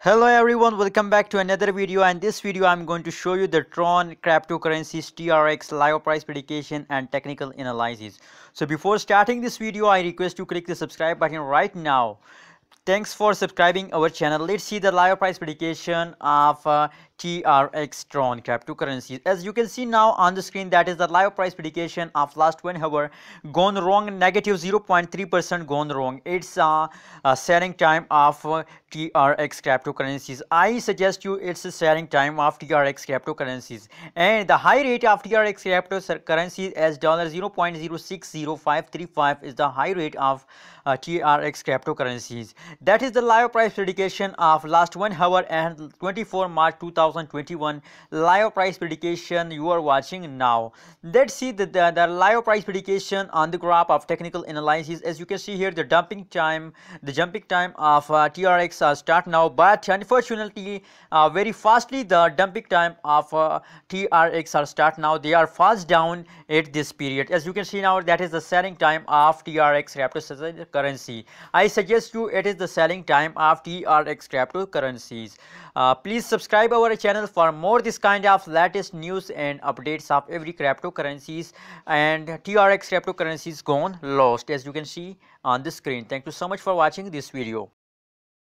Hello everyone, welcome back to another video. And this video I'm going to show you the Tron cryptocurrencies TRX live price prediction and technical analysis. So before starting this video, I request you click the subscribe button right now. Thanks for subscribing our channel. Let's see the live price prediction of TRX Tron cryptocurrencies. As you can see now on the screen, that is the live price prediction of last 1 hour. Gone wrong, negative 0.3% gone wrong. It's a selling time of TRX cryptocurrencies. I suggest you it's a selling time of TRX cryptocurrencies, and the high rate of TRX cryptocurrencies as $0.060535 is the high rate of TRX cryptocurrencies. That is the live price prediction of last 1 hour and 24 March 2021 live price prediction you are watching now. Let's see the live price prediction on the graph of technical analysis. As you can see here, the jumping time of TRX start now, but unfortunately very fastly the dumping time of TRX are start now. They are fast down at this period. As you can see now, that is the selling time of TRX cryptocurrency. I suggest you it is the selling time of TRX cryptocurrencies. Please subscribe our channel for more this kind of latest news and updates of every cryptocurrencies. And TRX cryptocurrencies gone lost, as you can see on the screen. Thank you so much for watching this video.